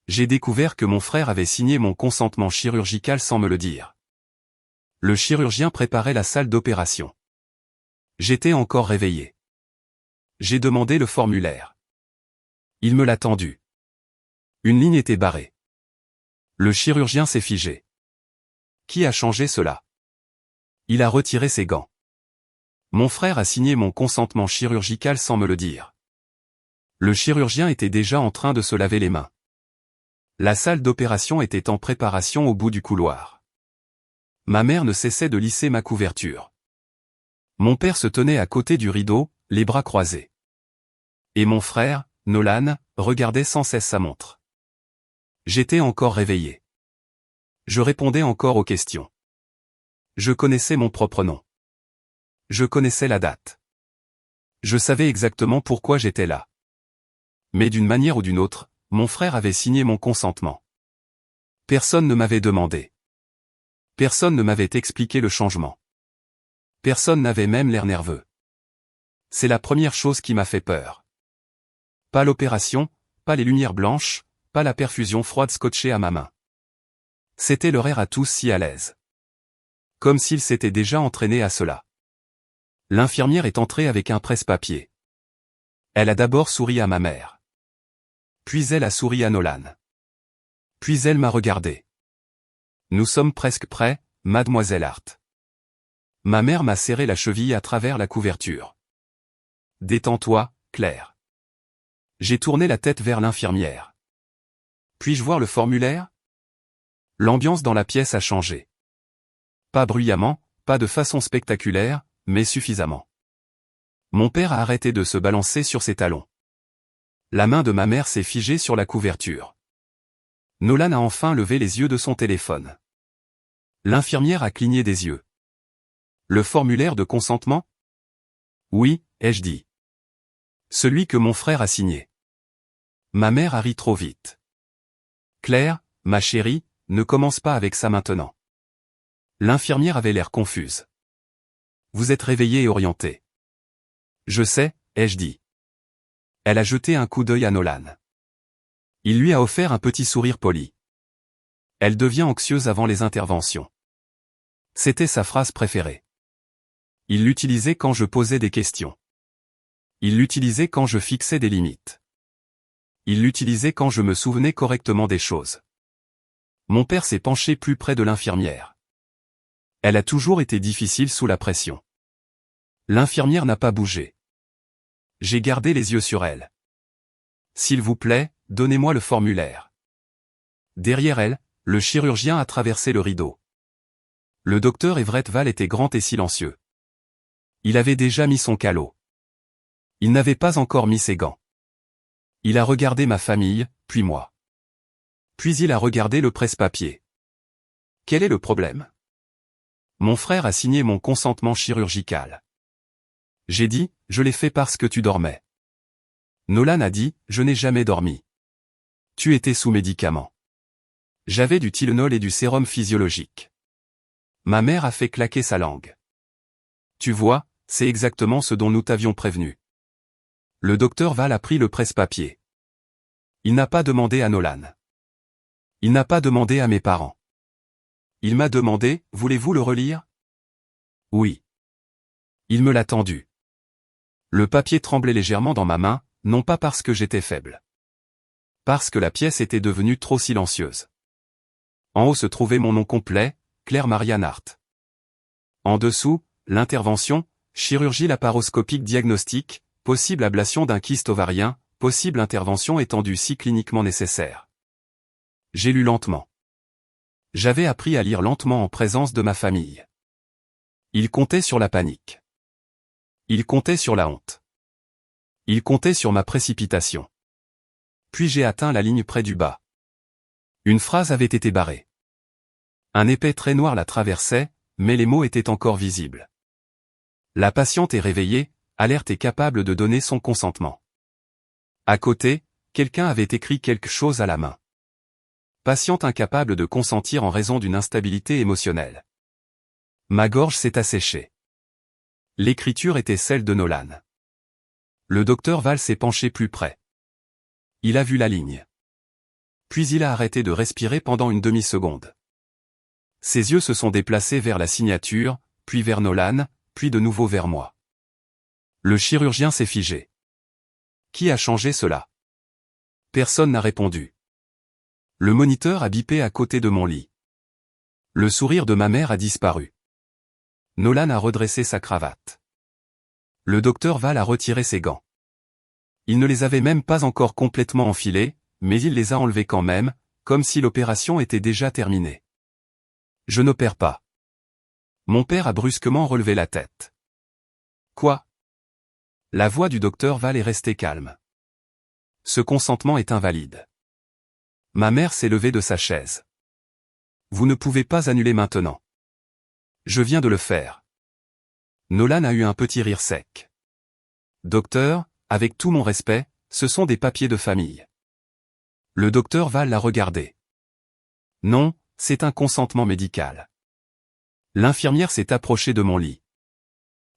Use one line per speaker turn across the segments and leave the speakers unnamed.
J'ai découvert que mon frère avait signé mon consentement chirurgical sans me le dire. Le chirurgien préparait la salle d'opération. J'étais encore réveillé. J'ai demandé le formulaire. Il me l'a tendu. Une ligne était barrée. Le chirurgien s'est figé. Qui a changé cela? Il a retiré ses gants. Mon frère a signé mon consentement chirurgical sans me le dire. Le chirurgien était déjà en train de se laver les mains. La salle d'opération était en préparation au bout du couloir. Ma mère ne cessait de lisser ma couverture. Mon père se tenait à côté du rideau, les bras croisés. Et mon frère, Nolan, regardait sans cesse sa montre. J'étais encore réveillé. Je répondais encore aux questions. Je connaissais mon propre nom. Je connaissais la date. Je savais exactement pourquoi j'étais là. Mais d'une manière ou d'une autre, mon frère avait signé mon consentement. Personne ne m'avait demandé. Personne ne m'avait expliqué le changement. Personne n'avait même l'air nerveux. C'est la première chose qui m'a fait peur. Pas l'opération, pas les lumières blanches, pas la perfusion froide scotchée à ma main. C'était leur air à tous si à l'aise. Comme s'ils s'étaient déjà entraînés à cela. L'infirmière est entrée avec un presse-papier. Elle a d'abord souri à ma mère. Puis elle a souri à Nolan. Puis elle m'a regardé. Nous sommes presque prêts, mademoiselle Hart. Ma mère m'a serré la cheville à travers la couverture. Détends-toi, Claire. J'ai tourné la tête vers l'infirmière. Puis-je voir le formulaire? L'ambiance dans la pièce a changé. Pas bruyamment, pas de façon spectaculaire, mais suffisamment. Mon père a arrêté de se balancer sur ses talons. La main de ma mère s'est figée sur la couverture. Nolan a enfin levé les yeux de son téléphone. L'infirmière a cligné des yeux. Le formulaire de consentement? Oui, ai-je dit. Celui que mon frère a signé. Ma mère a ri trop vite. Claire, ma chérie, ne commence pas avec ça maintenant. L'infirmière avait l'air confuse. Vous êtes réveillée et orientée. Je sais, ai-je dit. Elle a jeté un coup d'œil à Nolan. Il lui a offert un petit sourire poli. Elle devient anxieuse avant les interventions. C'était sa phrase préférée. Il l'utilisait quand je posais des questions. Il l'utilisait quand je fixais des limites. Il l'utilisait quand je me souvenais correctement des choses. Mon père s'est penché plus près de l'infirmière. Elle a toujours été difficile sous la pression. L'infirmière n'a pas bougé. J'ai gardé les yeux sur elle. S'il vous plaît, donnez-moi le formulaire. Derrière elle, le chirurgien a traversé le rideau. Le docteur Everett Val était grand et silencieux. Il avait déjà mis son calot. Il n'avait pas encore mis ses gants. Il a regardé ma famille, puis moi. Puis il a regardé le presse-papier. Quel est le problème? Mon frère a signé mon consentement chirurgical. J'ai dit, je l'ai fait parce que tu dormais. Nolan a dit, je n'ai jamais dormi. Tu étais sous médicaments. J'avais du Tylenol et du sérum physiologique. Ma mère a fait claquer sa langue. Tu vois, c'est exactement ce dont nous t'avions prévenu. Le docteur Val a pris le presse-papier. Il n'a pas demandé à Nolan. Il n'a pas demandé à mes parents. Il m'a demandé, voulez-vous le relire? Oui. Il me l'a tendu. Le papier tremblait légèrement dans ma main, non pas parce que j'étais faible. Parce que la pièce était devenue trop silencieuse. En haut se trouvait mon nom complet, Claire Marianne Hart. En dessous, l'intervention, chirurgie laparoscopique diagnostique, possible ablation d'un kyste ovarien, possible intervention étendue si cliniquement nécessaire. J'ai lu lentement. J'avais appris à lire lentement en présence de ma famille. Il comptait sur la panique. Il comptait sur la honte. Il comptait sur ma précipitation. Puis j'ai atteint la ligne près du bas. Une phrase avait été barrée. Un épais trait noir la traversait, mais les mots étaient encore visibles. La patiente est réveillée, alerte et capable de donner son consentement. À côté, quelqu'un avait écrit quelque chose à la main. Patiente incapable de consentir en raison d'une instabilité émotionnelle. Ma gorge s'est asséchée. L'écriture était celle de Nolan. Le docteur Val s'est penché plus près. Il a vu la ligne. Puis il a arrêté de respirer pendant une demi-seconde. Ses yeux se sont déplacés vers la signature, puis vers Nolan, puis de nouveau vers moi. Le chirurgien s'est figé. Qui a changé cela? Personne n'a répondu. Le moniteur a bipé à côté de mon lit. Le sourire de ma mère a disparu. Nolan a redressé sa cravate. Le docteur Val a retiré ses gants. Il ne les avait même pas encore complètement enfilés, mais il les a enlevés quand même, comme si l'opération était déjà terminée. Je n'opère pas. Mon père a brusquement relevé la tête. Quoi? La voix du docteur Val est restée calme. Ce consentement est invalide. Ma mère s'est levée de sa chaise. Vous ne pouvez pas annuler maintenant. Je viens de le faire. Nolan a eu un petit rire sec. Docteur, avec tout mon respect, ce sont des papiers de famille. Le docteur Val l'a regardé. Non, c'est un consentement médical. L'infirmière s'est approchée de mon lit.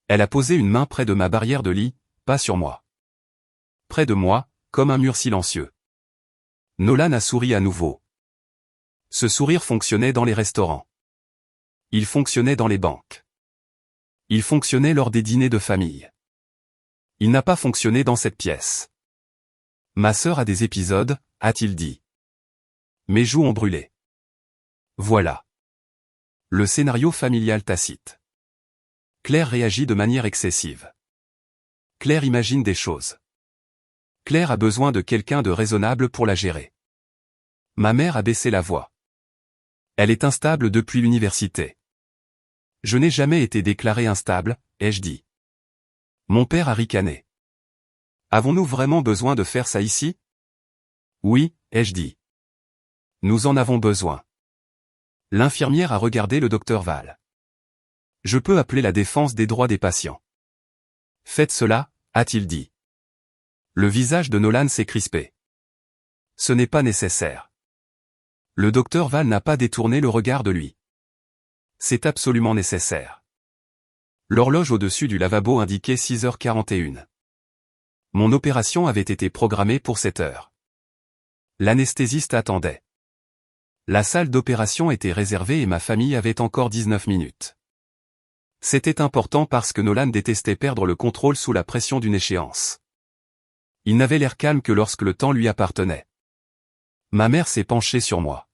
Elle a posé une main près de ma barrière de lit, pas sur moi. Près de moi, comme un mur silencieux. Nolan a souri à nouveau. Ce sourire fonctionnait dans les restaurants. Il fonctionnait dans les banques. Il fonctionnait lors des dîners de famille. Il n'a pas fonctionné dans cette pièce. Ma sœur a des épisodes, a-t-il dit. Mes joues ont brûlé. Voilà. Le scénario familial tacite. Claire réagit de manière excessive. Claire imagine des choses. Claire a besoin de quelqu'un de raisonnable pour la gérer. Ma mère a baissé la voix. Elle est instable depuis l'université. Je n'ai jamais été déclaré instable, ai-je dit. Mon père a ricané. Avons-nous vraiment besoin de faire ça ici? Oui, ai-je dit. Nous en avons besoin. L'infirmière a regardé le docteur Val. Je peux appeler la défense des droits des patients. Faites cela, a-t-il dit. Le visage de Nolan s'est crispé. Ce n'est pas nécessaire. Le docteur Val n'a pas détourné le regard de lui. C'est absolument nécessaire. L'horloge au-dessus du lavabo indiquait 6h41. Mon opération avait été programmée pour 7h. L'anesthésiste attendait. La salle d'opération était réservée et ma famille avait encore 19 minutes. C'était important parce que Nolan détestait perdre le contrôle sous la pression d'une échéance. Il n'avait l'air calme que lorsque le temps lui appartenait. Ma mère s'est penchée sur moi.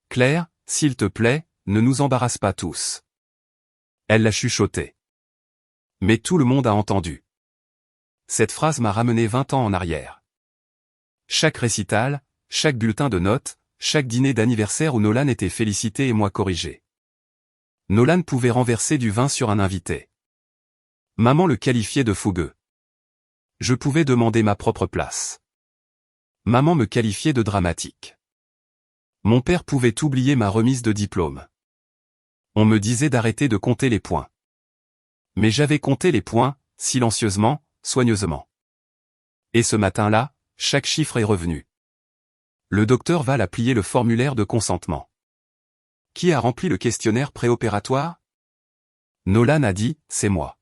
Claire, s'il te plaît, ne nous embarrasse pas tous. Elle l'a chuchoté. Mais tout le monde a entendu. Cette phrase m'a ramené 20 ans en arrière. Chaque récital, chaque bulletin de notes, chaque dîner d'anniversaire où Nolan était félicité et moi corrigé. Nolan pouvait renverser du vin sur un invité. Maman le qualifiait de fougueux. Je pouvais demander ma propre place. Maman me qualifiait de dramatique. Mon père pouvait oublier ma remise de diplôme. On me disait d'arrêter de compter les points. Mais j'avais compté les points, silencieusement, soigneusement. Et ce matin-là, chaque chiffre est revenu. Le docteur Val a plié le formulaire de consentement. Qui a rempli le questionnaire préopératoire? Nolan a dit, c'est moi.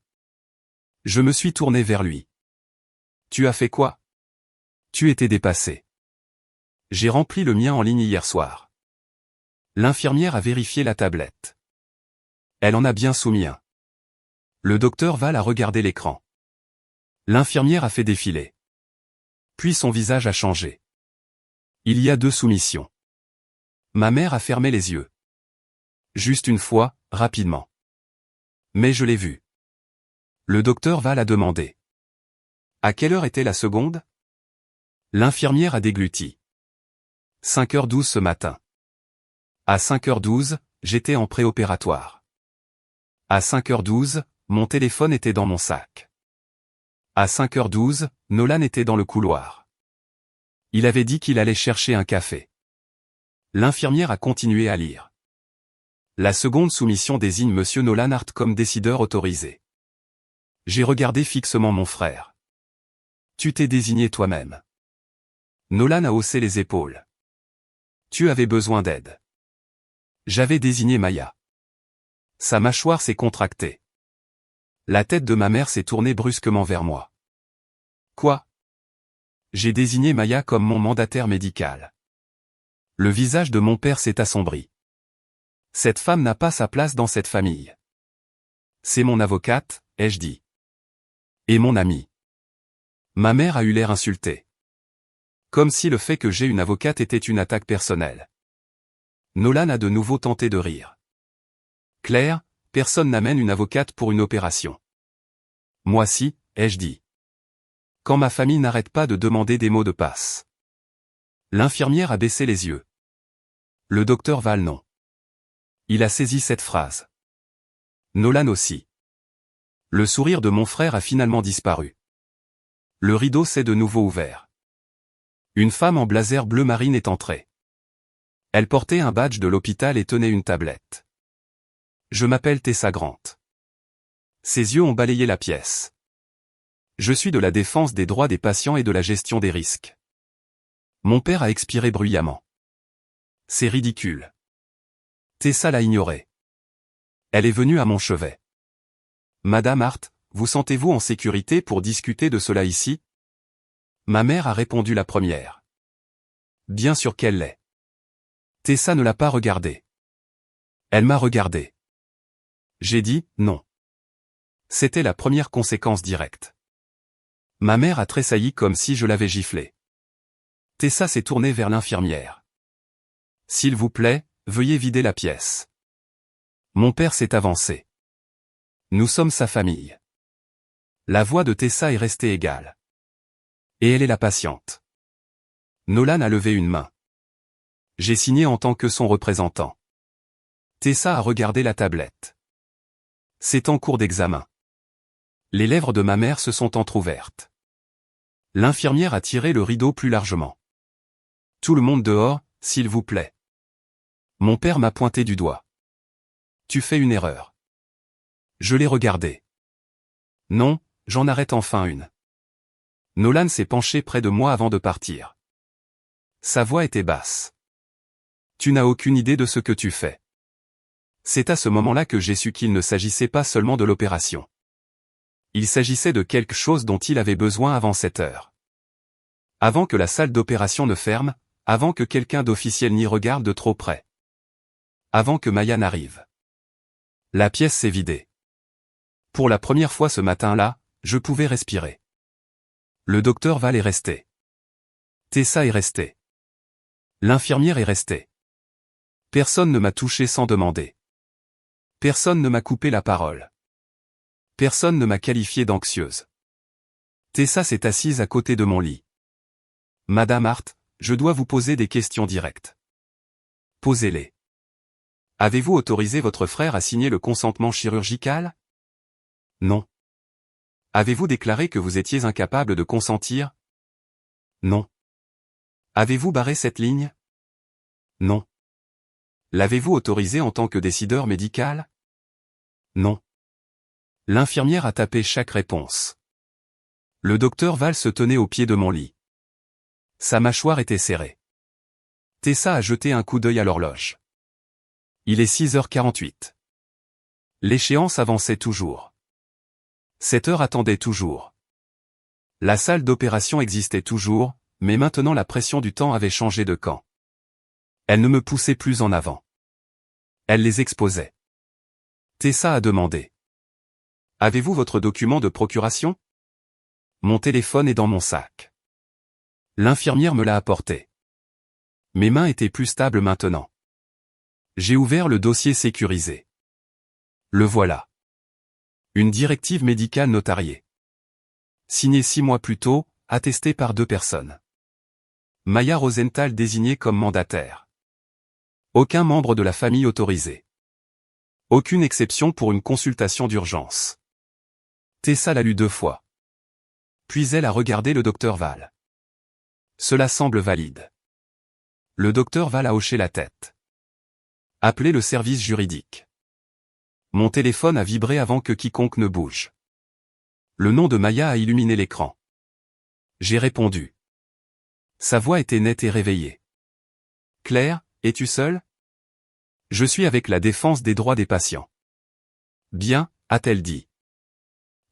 Je me suis tourné vers lui. Tu as fait quoi? Tu étais dépassé. J'ai rempli le mien en ligne hier soir. L'infirmière a vérifié la tablette. Elle en a bien soumis un. Le docteur Val a regardé l'écran. L'infirmière a fait défiler. Puis son visage a changé. Il y a 2 soumissions. Ma mère a fermé les yeux. Juste une fois, rapidement. Mais je l'ai vu. Le docteur Val a demandé. À quelle heure était la seconde? L'infirmière a dégluti. 5h12 ce matin. À 5h12, j'étais en préopératoire. À 5h12, mon téléphone était dans mon sac. À 5h12, Nolan était dans le couloir. Il avait dit qu'il allait chercher un café. L'infirmière a continué à lire. La seconde soumission désigne Monsieur Nolan Hart comme décideur autorisé. J'ai regardé fixement mon frère. Tu t'es désigné toi-même. Nolan a haussé les épaules. Tu avais besoin d'aide. J'avais désigné Maya. Sa mâchoire s'est contractée. La tête de ma mère s'est tournée brusquement vers moi. Quoi? J'ai désigné Maya comme mon mandataire médical. Le visage de mon père s'est assombri. Cette femme n'a pas sa place dans cette famille. C'est mon avocate, ai-je dit. Et mon amie. Ma mère a eu l'air insultée. Comme si le fait que j'ai une avocate était une attaque personnelle. Nolan a de nouveau tenté de rire. Claire, personne n'amène une avocate pour une opération. Moi si, ai-je dit. Quand ma famille n'arrête pas de demander des mots de passe. L'infirmière a baissé les yeux. Le docteur Val non. Il a saisi cette phrase. Nolan aussi. Le sourire de mon frère a finalement disparu. Le rideau s'est de nouveau ouvert. Une femme en blazer bleu marine est entrée. Elle portait un badge de l'hôpital et tenait une tablette. Je m'appelle Tessa Grant. Ses yeux ont balayé la pièce. Je suis de la défense des droits des patients et de la gestion des risques. Mon père a expiré bruyamment. C'est ridicule. Tessa l'a ignoré. Elle est venue à mon chevet. Madame Hart, vous sentez-vous en sécurité pour discuter de cela ici? Ma mère a répondu la première. Bien sûr qu'elle l'est. Tessa ne l'a pas regardé. Elle m'a regardé. J'ai dit, non. C'était la première conséquence directe. Ma mère a tressailli comme si je l'avais giflée. Tessa s'est tournée vers l'infirmière. S'il vous plaît, veuillez vider la pièce. Mon père s'est avancé. Nous sommes sa famille. La voix de Tessa est restée égale. Et elle est la patiente. Nolan a levé une main. J'ai signé en tant que son représentant. Tessa a regardé la tablette. C'est en cours d'examen. Les lèvres de ma mère se sont entr'ouvertes. L'infirmière a tiré le rideau plus largement. Tout le monde dehors, s'il vous plaît. Mon père m'a pointé du doigt. Tu fais une erreur. Je l'ai regardé. Non, j'en arrête enfin une. Nolan s'est penché près de moi avant de partir. Sa voix était basse. Tu n'as aucune idée de ce que tu fais. C'est à ce moment-là que j'ai su qu'il ne s'agissait pas seulement de l'opération. Il s'agissait de quelque chose dont il avait besoin avant cette heure. Avant que la salle d'opération ne ferme, avant que quelqu'un d'officiel n'y regarde de trop près. Avant que Maya n'arrive. La pièce s'est vidée. Pour la première fois ce matin-là, je pouvais respirer. Le docteur Val est resté. Tessa est restée. L'infirmière est restée. Personne ne m'a touché sans demander. Personne ne m'a coupé la parole. Personne ne m'a qualifié d'anxieuse. Tessa s'est assise à côté de mon lit. Madame Hart, je dois vous poser des questions directes. Posez-les. Avez-vous autorisé votre frère à signer le consentement chirurgical? Non. Avez-vous déclaré que vous étiez incapable de consentir? Non. Avez-vous barré cette ligne? Non. L'avez-vous autorisé en tant que décideur médical? Non. L'infirmière a tapé chaque réponse. Le docteur Val se tenait au pied de mon lit. Sa mâchoire était serrée. Tessa a jeté un coup d'œil à l'horloge. Il est 6h48. L'échéance avançait toujours. Cette heure attendait toujours. La salle d'opération existait toujours, mais maintenant la pression du temps avait changé de camp. Elle ne me poussait plus en avant. Elle les exposait. Tessa a demandé. Avez-vous votre document de procuration? Mon téléphone est dans mon sac. L'infirmière me l'a apporté. Mes mains étaient plus stables maintenant. J'ai ouvert le dossier sécurisé. Le voilà. Une directive médicale notariée. Signée 6 mois plus tôt, attestée par 2 personnes. Maya Rosenthal désignée comme mandataire. Aucun membre de la famille autorisé. Aucune exception pour une consultation d'urgence. Tessa l'a lu 2 fois. Puis elle a regardé le docteur Val. Cela semble valide. Le docteur Val a hoché la tête. Appelez le service juridique. Mon téléphone a vibré avant que quiconque ne bouge. Le nom de Maya a illuminé l'écran. J'ai répondu. Sa voix était nette et réveillée. Claire, es-tu seule? Je suis avec la défense des droits des patients. Bien, a-t-elle dit.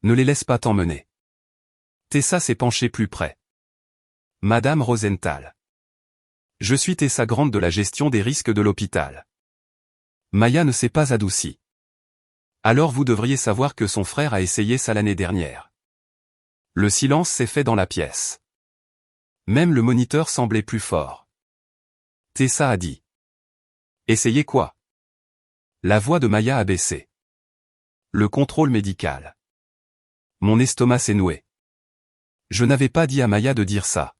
Ne les laisse pas t'emmener. Tessa s'est penchée plus près. Madame Rosenthal. Je suis Tessa Grande de la gestion des risques de l'hôpital. Maya ne s'est pas adoucie. Alors vous devriez savoir que son frère a essayé ça l'année dernière. Le silence s'est fait dans la pièce. Même le moniteur semblait plus fort. Tessa a dit. Essayez quoi? La voix de Maya a baissé. Le contrôle médical. Mon estomac s'est noué. Je n'avais pas dit à Maya de dire ça.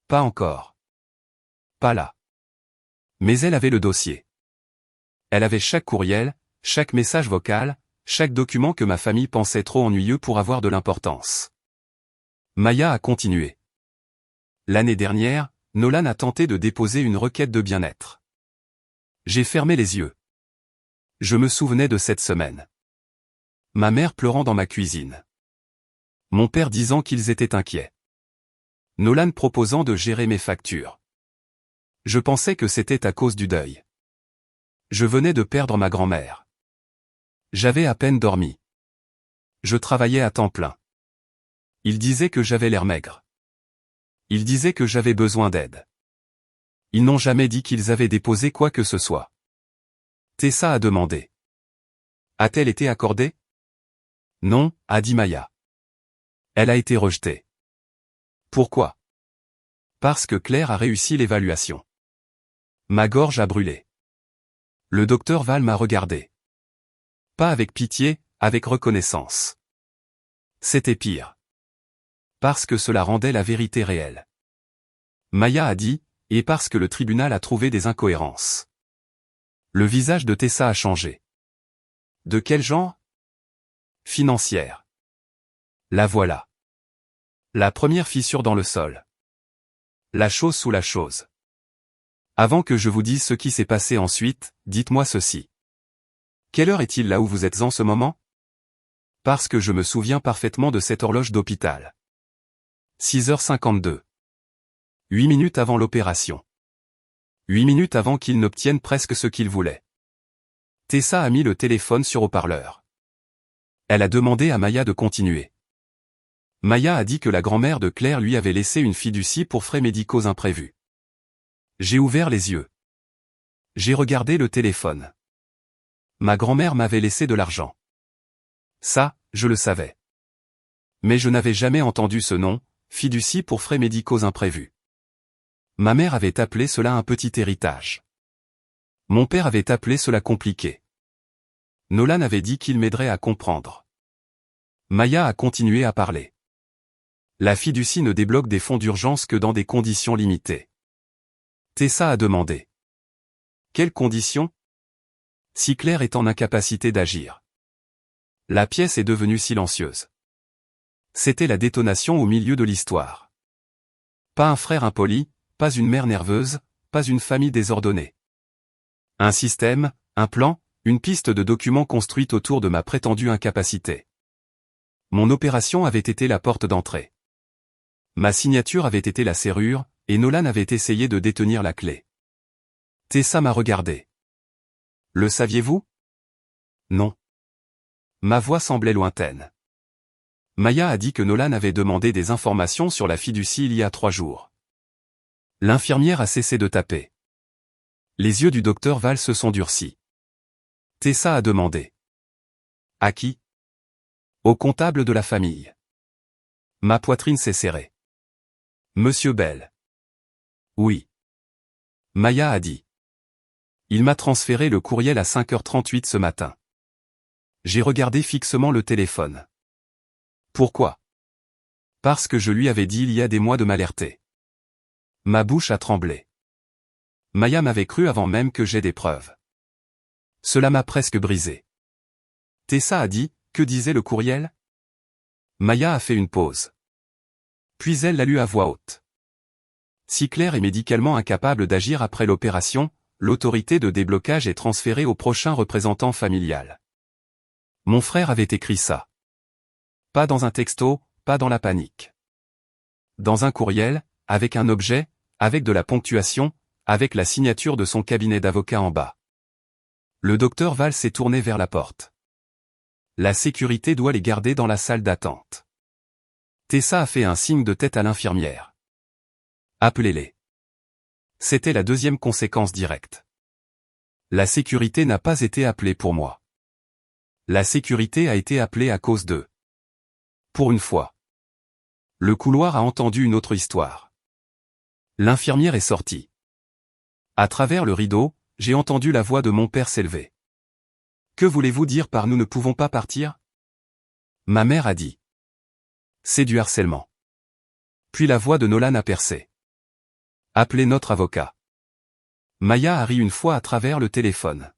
Pas encore. Pas là. Mais elle avait le dossier. Elle avait chaque courriel, chaque message vocal, chaque document que ma famille pensait trop ennuyeux pour avoir de l'importance. Maya a continué. L'année dernière, Nolan a tenté de déposer une requête de bien-être. J'ai fermé les yeux. Je me souvenais de cette semaine. Ma mère pleurant dans ma cuisine. Mon père disant qu'ils étaient inquiets. Nolan proposant de gérer mes factures. Je pensais que c'était à cause du deuil. Je venais de perdre ma grand-mère. J'avais à peine dormi. Je travaillais à temps plein. Il disait que j'avais l'air maigre. Il disait que j'avais besoin d'aide. Ils n'ont jamais dit qu'ils avaient déposé quoi que ce soit. Tessa a demandé. A-t-elle été accordée? Non, a dit Maya. Elle a été rejetée. Pourquoi? Parce que Claire a réussi l'évaluation. Ma gorge a brûlé. Le docteur Val m'a regardé. Pas avec pitié, avec reconnaissance. C'était pire. Parce que cela rendait la vérité réelle. Maya a dit, et parce que le tribunal a trouvé des incohérences. Le visage de Tessa a changé. De quel genre? Financière. La voilà. La première fissure dans le sol. La chose sous la chose. Avant que je vous dise ce qui s'est passé ensuite, dites-moi ceci. Quelle heure est-il là où vous êtes en ce moment? Parce que je me souviens parfaitement de cette horloge d'hôpital. 6h52. 8 minutes avant l'opération. 8 minutes avant qu'il n'obtienne presque ce qu'il voulait. Tessa a mis le téléphone sur haut-parleur. Elle a demandé à Maya de continuer. Maya a dit que la grand-mère de Claire lui avait laissé une fiducie pour frais médicaux imprévus. J'ai ouvert les yeux. J'ai regardé le téléphone. Ma grand-mère m'avait laissé de l'argent. Ça, je le savais. Mais je n'avais jamais entendu ce nom, fiducie pour frais médicaux imprévus. Ma mère avait appelé cela un petit héritage. Mon père avait appelé cela compliqué. Nolan avait dit qu'il m'aiderait à comprendre. Maya a continué à parler. La fiducie ne débloque des fonds d'urgence que dans des conditions limitées. Tessa a demandé. Quelles conditions? Si Claire est en incapacité d'agir. La pièce est devenue silencieuse. C'était la détonation au milieu de l'histoire. Pas un frère impoli, pas une mère nerveuse, pas une famille désordonnée. Un système, un plan, une piste de documents construite autour de ma prétendue incapacité. Mon opération avait été la porte d'entrée. Ma signature avait été la serrure, et Nolan avait essayé de détenir la clé. Tessa m'a regardé. Le saviez-vous? Non. Ma voix semblait lointaine. Maya a dit que Nolan avait demandé des informations sur la fiducie il y a 3 jours. L'infirmière a cessé de taper. Les yeux du docteur Val se sont durcis. Tessa a demandé. À qui? Au comptable de la famille. Ma poitrine s'est serrée. Monsieur Bell. Oui. Maya a dit. Il m'a transféré le courriel à 5h38 ce matin. J'ai regardé fixement le téléphone. Pourquoi? Parce que je lui avais dit il y a des mois de m'alerter. Ma bouche a tremblé. Maya m'avait cru avant même que j'aie des preuves. Cela m'a presque brisé. Tessa a dit, que disait le courriel? Maya a fait une pause. Puis elle l'a lu à voix haute. Si Claire est médicalement incapable d'agir après l'opération, l'autorité de déblocage est transférée au prochain représentant familial. Mon frère avait écrit ça. Pas dans un texto, pas dans la panique. Dans un courriel, avec un objet, avec de la ponctuation, avec la signature de son cabinet d'avocat en bas. Le docteur Val s'est tourné vers la porte. La sécurité doit les garder dans la salle d'attente. Tessa a fait un signe de tête à l'infirmière. Appelez-les. C'était la deuxième conséquence directe. La sécurité n'a pas été appelée pour moi. La sécurité a été appelée à cause d'eux. Pour une fois. Le couloir a entendu une autre histoire. L'infirmière est sortie. À travers le rideau, j'ai entendu la voix de mon père s'élever. Que voulez-vous dire par nous ne pouvons pas partir? Ma mère a dit. C'est du harcèlement. Puis la voix de Nolan a percé. Appelez notre avocat. Maya a ri une fois à travers le téléphone.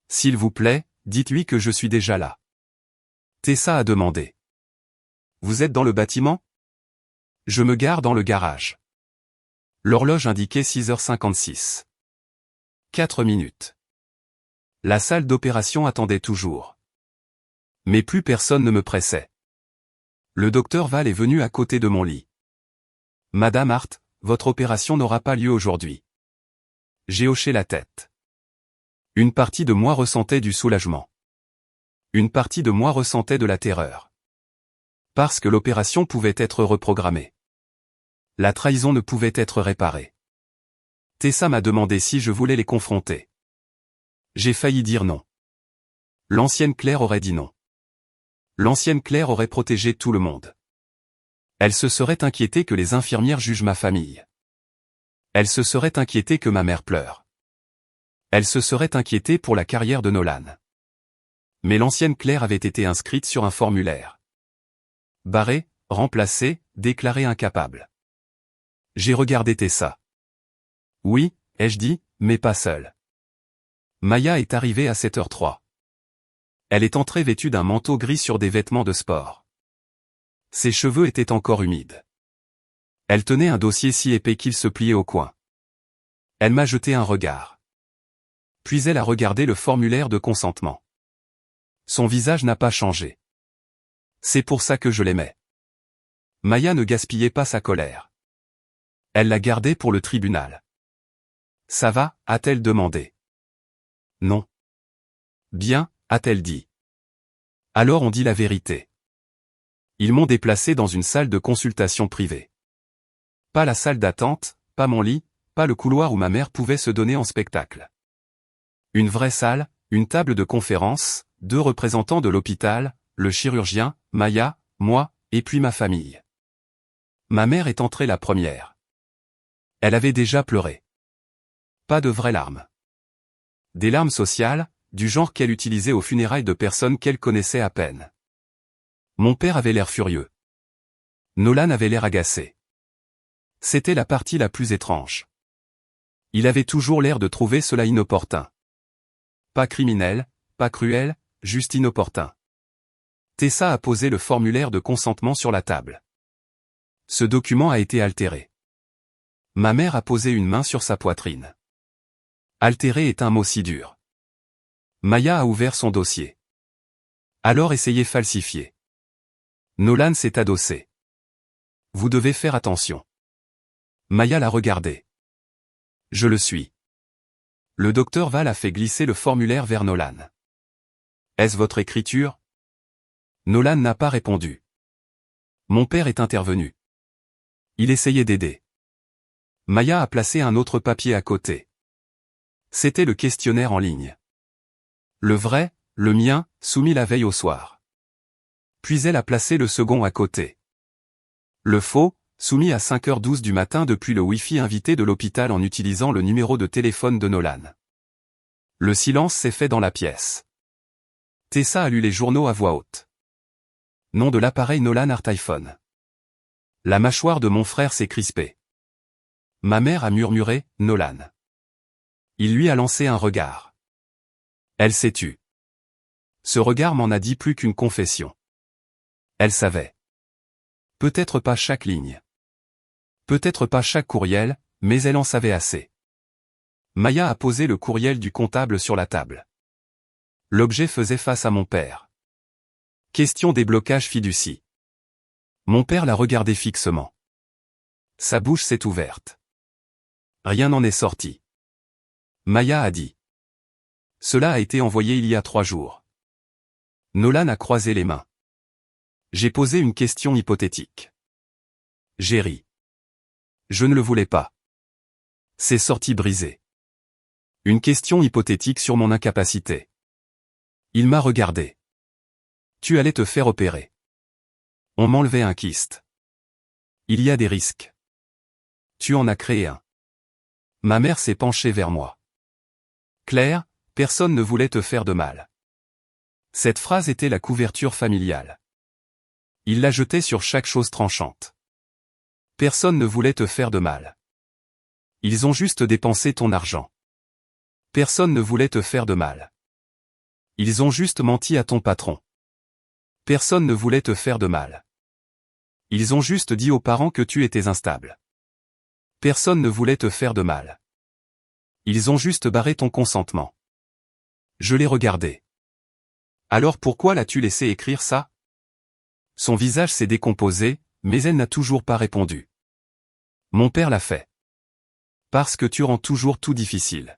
S'il vous plaît, dites-lui que je suis déjà là. Tessa a demandé. Vous êtes dans le bâtiment? Je me gare dans le garage. L'horloge indiquait 6h56. 4 minutes. La salle d'opération attendait toujours. Mais plus personne ne me pressait. Le docteur Val est venu à côté de mon lit. Madame Hart, votre opération n'aura pas lieu aujourd'hui. J'ai hoché la tête. Une partie de moi ressentait du soulagement. Une partie de moi ressentait de la terreur. Parce que l'opération pouvait être reprogrammée. La trahison ne pouvait être réparée. Tessa m'a demandé si je voulais les confronter. J'ai failli dire non. L'ancienne Claire aurait dit non. L'ancienne Claire aurait protégé tout le monde. Elle se serait inquiétée que les infirmières jugent ma famille. Elle se serait inquiétée que ma mère pleure. Elle se serait inquiétée pour la carrière de Nolan. Mais l'ancienne Claire avait été inscrite sur un formulaire. Barrée, remplacée, déclarée incapable. J'ai regardé Tessa. Oui, ai-je dit, mais pas seule. Maya est arrivée à 7h03. Elle est entrée vêtue d'un manteau gris sur des vêtements de sport. Ses cheveux étaient encore humides. Elle tenait un dossier si épais qu'il se pliait au coin. Elle m'a jeté un regard. Puis elle a regardé le formulaire de consentement. Son visage n'a pas changé. C'est pour ça que je l'aimais. Maya ne gaspillait pas sa colère. Elle l'a gardée pour le tribunal. Ça va, a-t-elle demandé. Non. Bien, a-t-elle dit. Alors on dit la vérité. Ils m'ont déplacé dans une salle de consultation privée. Pas la salle d'attente, pas mon lit, pas le couloir où ma mère pouvait se donner en spectacle. Une vraie salle, une table de conférence, 2 représentants de l'hôpital, le chirurgien, Maya, moi, et puis ma famille. Ma mère est entrée la première. Elle avait déjà pleuré. Pas de vraies larmes. Des larmes sociales, du genre qu'elle utilisait aux funérailles de personnes qu'elle connaissait à peine. Mon père avait l'air furieux. Nolan avait l'air agacé. C'était la partie la plus étrange. Il avait toujours l'air de trouver cela inopportun. Pas criminel, pas cruel, juste inopportun. Tessa a posé le formulaire de consentement sur la table. Ce document a été altéré. Ma mère a posé une main sur sa poitrine. Altéré est un mot si dur. Maya a ouvert son dossier. Alors essayez falsifier. Nolan s'est adossé. Vous devez faire attention. Maya l'a regardé. Je le suis. Le docteur Val a fait glisser le formulaire vers Nolan. Est-ce votre écriture? Nolan n'a pas répondu. Mon père est intervenu. Il essayait d'aider. Maya a placé un autre papier à côté. C'était le questionnaire en ligne. Le vrai, le mien, soumis la veille au soir. Puis elle a placé le second à côté. Le faux, soumis à 5h12 du matin depuis le Wi-Fi invité de l'hôpital en utilisant le numéro de téléphone de Nolan. Le silence s'est fait dans la pièce. Tessa a lu les journaux à voix haute. Nom de l'appareil Nolan Art iPhone. La mâchoire de mon frère s'est crispée. Ma mère a murmuré, Nolan. Il lui a lancé un regard. Elle s'est tue. Ce regard m'en a dit plus qu'une confession. Elle savait. Peut-être pas chaque ligne. Peut-être pas chaque courriel, mais elle en savait assez. Maya a posé le courriel du comptable sur la table. L'objet faisait face à mon père. Question déblocage fiducie. Mon père l'a regardé fixement. Sa bouche s'est ouverte. Rien n'en est sorti. Maya a dit. Cela a été envoyé il y a 3 jours. Nolan a croisé les mains. J'ai posé une question hypothétique. J'ai ri. Je ne le voulais pas. C'est sorti brisé. Une question hypothétique sur mon incapacité. Il m'a regardé. Tu allais te faire opérer. On m'enlevait un kyste. Il y a des risques. Tu en as créé un. Ma mère s'est penchée vers moi. Claire, personne ne voulait te faire de mal. Cette phrase était la couverture familiale. Il la jetait sur chaque chose tranchante. Personne ne voulait te faire de mal. Ils ont juste dépensé ton argent. Personne ne voulait te faire de mal. Ils ont juste menti à ton patron. Personne ne voulait te faire de mal. Ils ont juste dit aux parents que tu étais instable. Personne ne voulait te faire de mal. Ils ont juste barré ton consentement. Je l'ai regardé. Alors pourquoi l'as-tu laissé écrire ça? Son visage s'est décomposé, mais elle n'a toujours pas répondu. Mon père l'a fait. Parce que tu rends toujours tout difficile.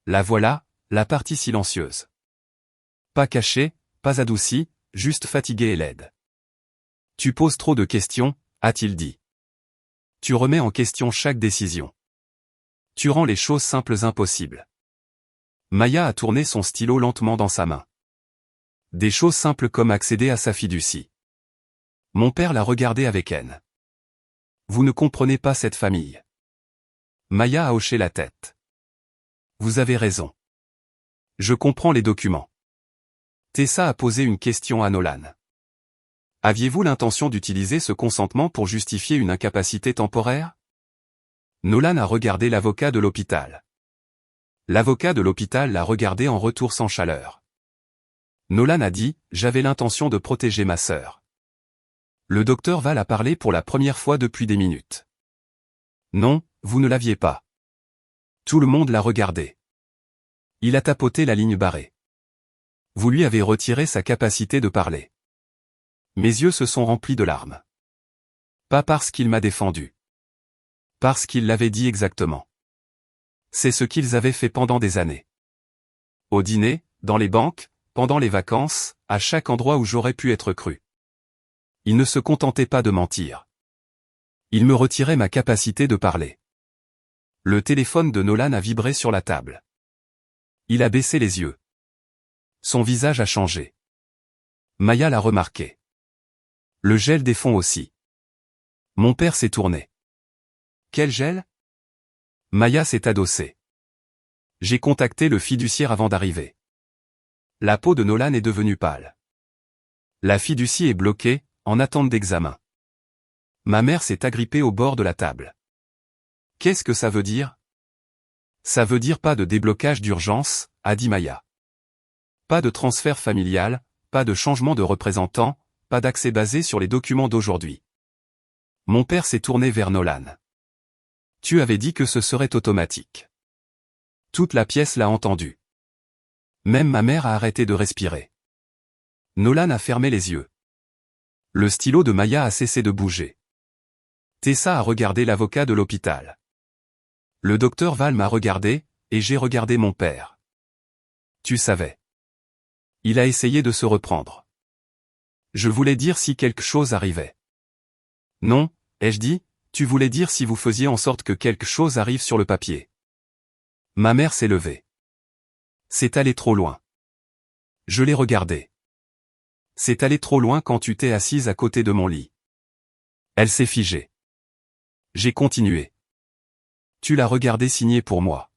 La voilà, la partie silencieuse. Pas cachée, pas adoucie, juste fatiguée et laide. Tu poses trop de questions, a-t-il dit. Tu remets en question chaque décision. Tu rends les choses simples impossibles. Maya a tourné son stylo lentement dans sa main. Des choses simples comme accéder à sa fiducie. Mon père l'a regardé avec haine. Vous ne comprenez pas cette famille. Maya a hoché la tête. Vous avez raison. Je comprends les documents. Tessa a posé une question à Nolan. Aviez-vous l'intention d'utiliser ce consentement pour justifier une incapacité temporaire? Nolan a regardé l'avocat de l'hôpital. L'avocat de l'hôpital l'a regardé en retour sans chaleur. Nolan a dit, j'avais l'intention de protéger ma sœur. Le docteur Val a parlé pour la première fois depuis des minutes. Non, vous ne l'aviez pas. Tout le monde l'a regardé. Il a tapoté la ligne barrée. Vous lui avez retiré sa capacité de parler. Mes yeux se sont remplis de larmes. Pas parce qu'il m'a défendu. Parce qu'il l'avait dit exactement. C'est ce qu'ils avaient fait pendant des années. Au dîner, dans les banques, pendant les vacances, à chaque endroit où j'aurais pu être cru. Il ne se contentait pas de mentir. Il me retirait ma capacité de parler. Le téléphone de Nolan a vibré sur la table. Il a baissé les yeux. Son visage a changé. Maya l'a remarqué. Le gel des fonds aussi. Mon père s'est tourné. Quel gel? Maya s'est adossée. J'ai contacté le fiduciaire avant d'arriver. La peau de Nolan est devenue pâle. La fiducie est bloquée, en attente d'examen. Ma mère s'est agrippée au bord de la table. Qu'est-ce que ça veut dire? Ça veut dire pas de déblocage d'urgence, a dit Maya. Pas de transfert familial, pas de changement de représentant, pas d'accès basé sur les documents d'aujourd'hui. Mon père s'est tourné vers Nolan. Tu avais dit que ce serait automatique. Toute la pièce l'a entendu. Même ma mère a arrêté de respirer. Nolan a fermé les yeux. Le stylo de Maya a cessé de bouger. Tessa a regardé l'avocat de l'hôpital. Le docteur Val m'a regardé, et j'ai regardé mon père. Tu savais. Il a essayé de se reprendre. Je voulais dire si quelque chose arrivait. Non, ai-je dit, tu voulais dire si vous faisiez en sorte que quelque chose arrive sur le papier. Ma mère s'est levée. C'est allé trop loin. Je l'ai regardé. C'est allé trop loin quand tu t'es assise à côté de mon lit. Elle s'est figée. J'ai continué. Tu l'as regardé signer pour moi.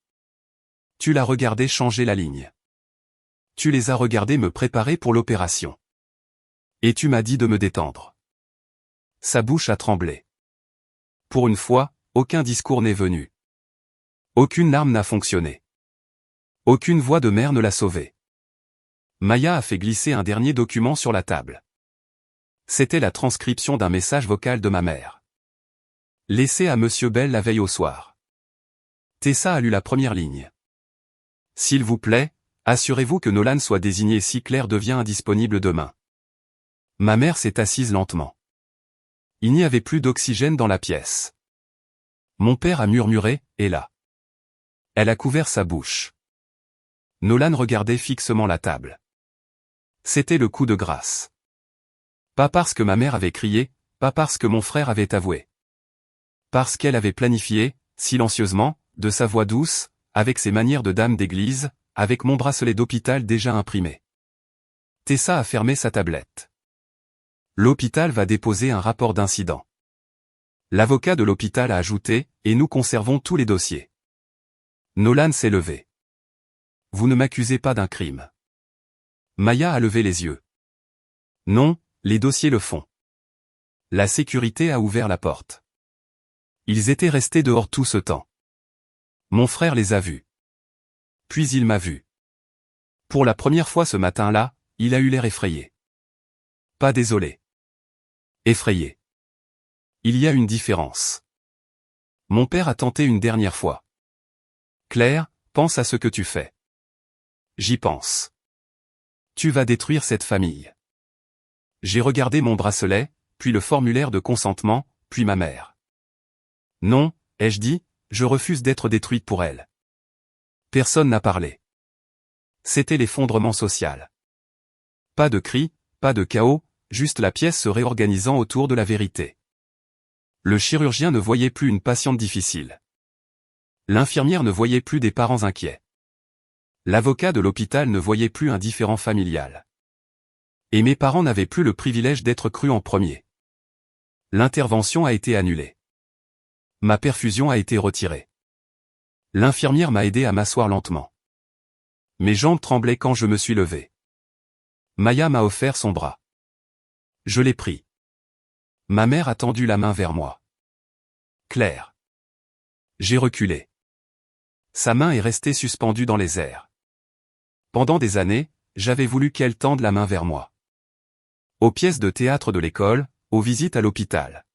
Tu l'as regardé changer la ligne. Tu les as regardés me préparer pour l'opération. Et tu m'as dit de me détendre. Sa bouche a tremblé. Pour une fois, aucun discours n'est venu. Aucune larme n'a fonctionné. Aucune voix de mère ne l'a sauvée. Maya a fait glisser un dernier document sur la table. C'était la transcription d'un message vocal de ma mère. Laissé à Monsieur Bell la veille au soir. Tessa a lu la première ligne. S'il vous plaît, assurez-vous que Nolan soit désigné si Claire devient indisponible demain. Ma mère s'est assise lentement. Il n'y avait plus d'oxygène dans la pièce. Mon père a murmuré, et là. Elle a couvert sa bouche. Nolan regardait fixement la table. C'était le coup de grâce. Pas parce que ma mère avait crié, pas parce que mon frère avait avoué. Parce qu'elle avait planifié, silencieusement, de sa voix douce, avec ses manières de dame d'église, avec mon bracelet d'hôpital déjà imprimé. Tessa a fermé sa tablette. L'hôpital va déposer un rapport d'incident. L'avocat de l'hôpital a ajouté, et nous conservons tous les dossiers. Nolan s'est levé. Vous ne m'accusez pas d'un crime. Maya a levé les yeux. Non, les dossiers le font. La sécurité a ouvert la porte. Ils étaient restés dehors tout ce temps. Mon frère les a vus. Puis il m'a vu. Pour la première fois ce matin-là, il a eu l'air effrayé. Pas désolé. Effrayé. Il y a une différence. Mon père a tenté une dernière fois. Claire, pense à ce que tu fais. J'y pense. Tu vas détruire cette famille. J'ai regardé mon bracelet, puis le formulaire de consentement, puis ma mère. Non, ai-je dit, je refuse d'être détruite pour elle. Personne n'a parlé. C'était l'effondrement social. Pas de cris, pas de chaos, juste la pièce se réorganisant autour de la vérité. Le chirurgien ne voyait plus une patiente difficile. L'infirmière ne voyait plus des parents inquiets. L'avocat de l'hôpital ne voyait plus un différend familial. Et mes parents n'avaient plus le privilège d'être crus en premier. L'intervention a été annulée. Ma perfusion a été retirée. L'infirmière m'a aidé à m'asseoir lentement. Mes jambes tremblaient quand je me suis levé. Maya m'a offert son bras. Je l'ai pris. Ma mère a tendu la main vers moi. Claire. J'ai reculé. Sa main est restée suspendue dans les airs. Pendant des années, j'avais voulu qu'elle tende la main vers moi. Aux pièces de théâtre de l'école, aux visites à l'hôpital.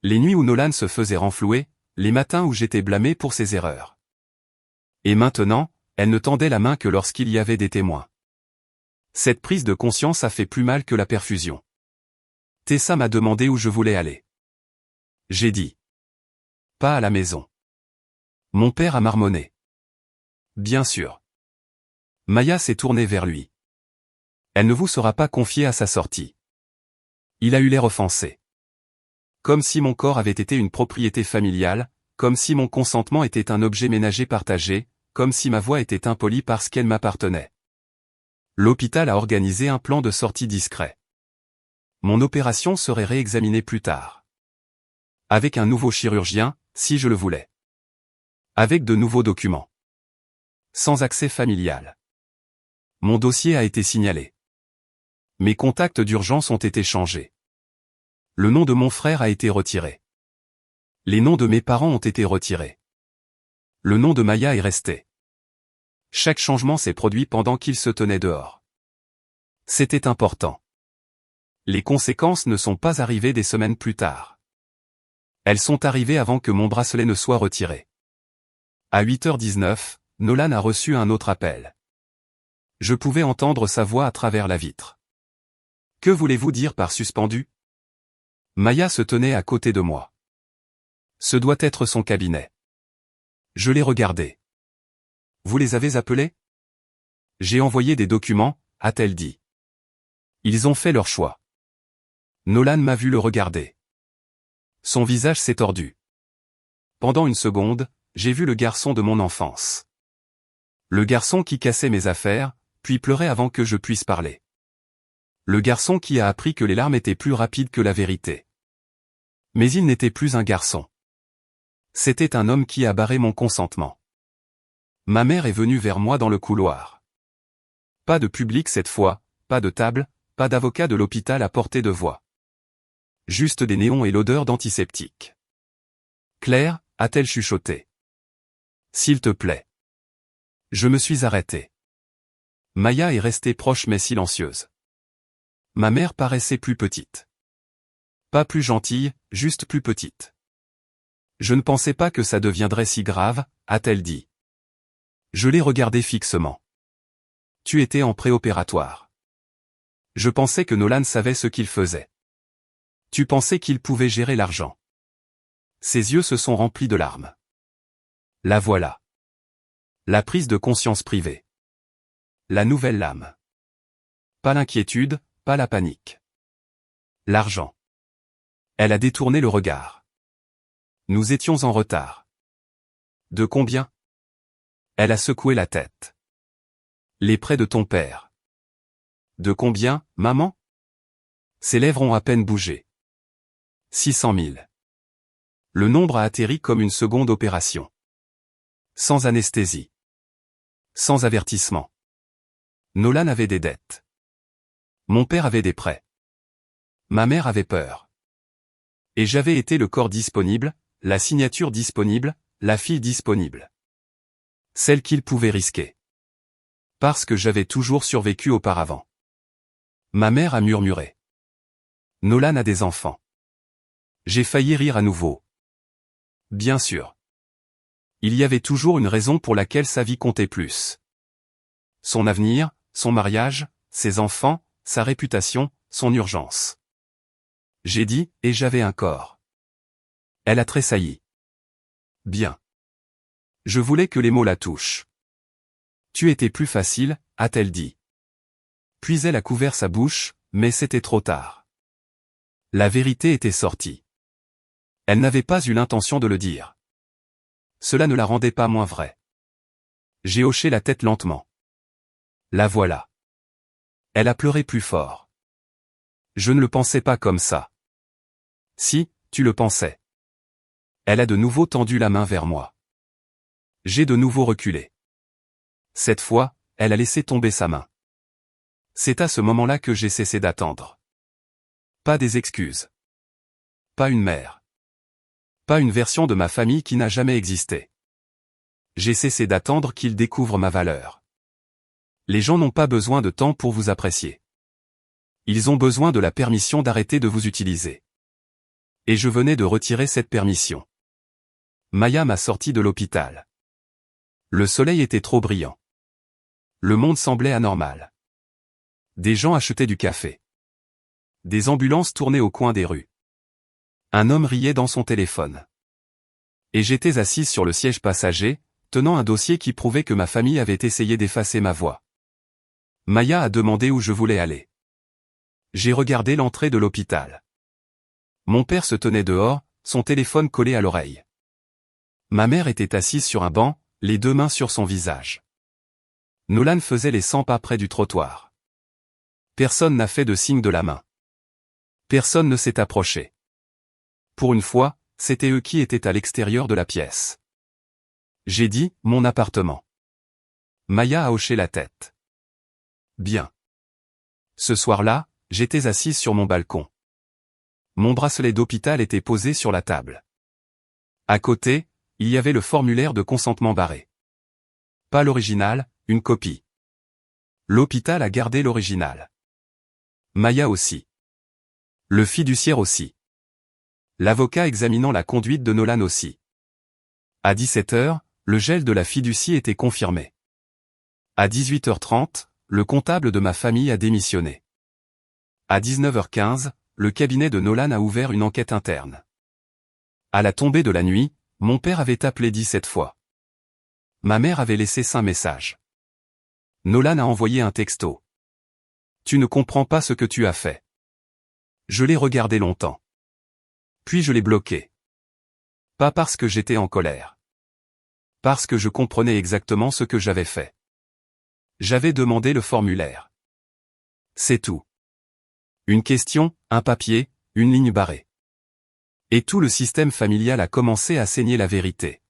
Les nuits où Nolan se faisait renflouer, les matins où j'étais blâmé pour ses erreurs. Et maintenant, elle ne tendait la main que lorsqu'il y avait des témoins. Cette prise de conscience a fait plus mal que la perfusion. Tessa m'a demandé où je voulais aller. J'ai dit. Pas à la maison. Mon père a marmonné. Bien sûr. Maya s'est tournée vers lui. Elle ne vous sera pas confiée à sa sortie. Il a eu l'air offensé. Comme si mon corps avait été une propriété familiale, comme si mon consentement était un objet ménager partagé, comme si ma voix était impolie parce qu'elle m'appartenait. L'hôpital a organisé un plan de sortie discret. Mon opération serait réexaminée plus tard. Avec un nouveau chirurgien, si je le voulais. Avec de nouveaux documents. Sans accès familial. Mon dossier a été signalé. Mes contacts d'urgence ont été changés. Le nom de mon frère a été retiré. Les noms de mes parents ont été retirés. Le nom de Maya est resté. Chaque changement s'est produit pendant qu'il se tenait dehors. C'était important. Les conséquences ne sont pas arrivées des semaines plus tard. Elles sont arrivées avant que mon bracelet ne soit retiré. À 8h19, Nolan a reçu un autre appel. Je pouvais entendre sa voix à travers la vitre. Que voulez-vous dire par suspendu? Maya se tenait à côté de moi. Ce doit être son cabinet. Je l'ai regardé. Vous les avez appelés? J'ai envoyé des documents, a-t-elle dit. Ils ont fait leur choix. Nolan m'a vu le regarder. Son visage s'est tordu. Pendant une seconde, j'ai vu le garçon de mon enfance. Le garçon qui cassait mes affaires, puis pleurait avant que je puisse parler. Le garçon qui a appris que les larmes étaient plus rapides que la vérité. Mais il n'était plus un garçon. C'était un homme qui a barré mon consentement. Ma mère est venue vers moi dans le couloir. Pas de public cette fois, pas de table, pas d'avocat de l'hôpital à portée de voix. Juste des néons et l'odeur d'antiseptique. Claire, a-t-elle chuchoté. S'il te plaît. Je me suis arrêté. Maya est restée proche mais silencieuse. Ma mère paraissait plus petite. Pas plus gentille, juste plus petite. Je ne pensais pas que ça deviendrait si grave, a-t-elle dit. Je l'ai regardée fixement. Tu étais en préopératoire. Je pensais que Nolan savait ce qu'il faisait. Tu pensais qu'il pouvait gérer l'argent. Ses yeux se sont remplis de larmes. La voilà. La prise de conscience privée. La nouvelle lame. Pas l'inquiétude, pas la panique. L'argent. Elle a détourné le regard. Nous étions en retard. De combien? Elle a secoué la tête. Les prêts de ton père. De combien, maman? Ses lèvres ont à peine bougé. 600 000. Le nombre a atterri comme une seconde opération. Sans anesthésie. Sans avertissement. Nolan avait des dettes. Mon père avait des prêts. Ma mère avait peur. Et j'avais été le corps disponible, la signature disponible, la fille disponible. Celle qu'il pouvait risquer. Parce que j'avais toujours survécu auparavant. Ma mère a murmuré. Nolan a des enfants. J'ai failli rire à nouveau. Bien sûr. Il y avait toujours une raison pour laquelle sa vie comptait plus. Son avenir, son mariage, ses enfants, sa réputation, son urgence. J'ai dit, et j'avais un corps. Elle a tressailli. Bien. Je voulais que les mots la touchent. Tu étais plus facile, a-t-elle dit. Puis elle a couvert sa bouche, mais c'était trop tard. La vérité était sortie. Elle n'avait pas eu l'intention de le dire. Cela ne la rendait pas moins vraie. J'ai hoché la tête lentement. La voilà. Elle a pleuré plus fort. Je ne le pensais pas comme ça. Si, tu le pensais. Elle a de nouveau tendu la main vers moi. J'ai de nouveau reculé. Cette fois, elle a laissé tomber sa main. C'est à ce moment-là que j'ai cessé d'attendre. Pas des excuses. Pas une mère. Pas une version de ma famille qui n'a jamais existé. J'ai cessé d'attendre qu'ils découvrent ma valeur. Les gens n'ont pas besoin de temps pour vous apprécier. Ils ont besoin de la permission d'arrêter de vous utiliser. Et je venais de retirer cette permission. Maya m'a sorti de l'hôpital. Le soleil était trop brillant. Le monde semblait anormal. Des gens achetaient du café. Des ambulances tournaient au coin des rues. Un homme riait dans son téléphone. Et j'étais assise sur le siège passager, tenant un dossier qui prouvait que ma famille avait essayé d'effacer ma voix. Maya a demandé où je voulais aller. J'ai regardé l'entrée de l'hôpital. Mon père se tenait dehors, son téléphone collé à l'oreille. Ma mère était assise sur un banc, les deux mains sur son visage. Nolan faisait les 100 pas près du trottoir. Personne n'a fait de signe de la main. Personne ne s'est approché. Pour une fois, c'était eux qui étaient à l'extérieur de la pièce. J'ai dit, mon appartement. Maya a hoché la tête. Bien. Ce soir-là, j'étais assise sur mon balcon. Mon bracelet d'hôpital était posé sur la table. À côté, il y avait le formulaire de consentement barré. Pas l'original, une copie. L'hôpital a gardé l'original. Maya aussi. Le fiduciaire aussi. L'avocat examinant la conduite de Nolan aussi. À 17h, le gel de la fiducie était confirmé. À 18h30, le comptable de ma famille a démissionné. À 19h15, le cabinet de Nolan a ouvert une enquête interne. À la tombée de la nuit, mon père avait appelé 17 fois. Ma mère avait laissé 5 messages. Nolan a envoyé un texto. Tu ne comprends pas ce que tu as fait. Je l'ai regardé longtemps. Puis je l'ai bloqué. Pas parce que j'étais en colère. Parce que je comprenais exactement ce que j'avais fait. J'avais demandé le formulaire. C'est tout. Une question, un papier, une ligne barrée. Et tout le système familial a commencé à saigner la vérité.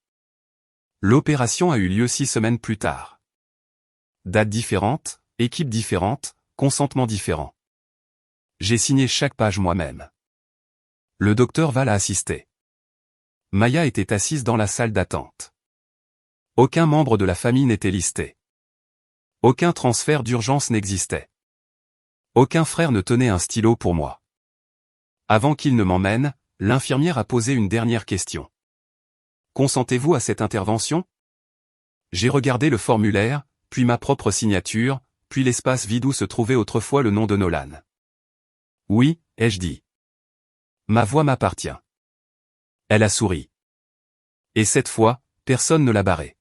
L'opération a eu lieu 6 semaines plus tard. Date différente, équipe différente, consentement différent. J'ai signé chaque page moi-même. Le docteur Val a assisté. Maya était assise dans la salle d'attente. Aucun membre de la famille n'était listé. Aucun transfert d'urgence n'existait. Aucun frère ne tenait un stylo pour moi. Avant qu'il ne m'emmène, l'infirmière a posé une dernière question. Consentez-vous à cette intervention? J'ai regardé le formulaire, puis ma propre signature, puis l'espace vide où se trouvait autrefois le nom de Nolan. Oui, ai-je dit. Ma voix m'appartient. Elle a souri. Et cette fois, personne ne l'a barré.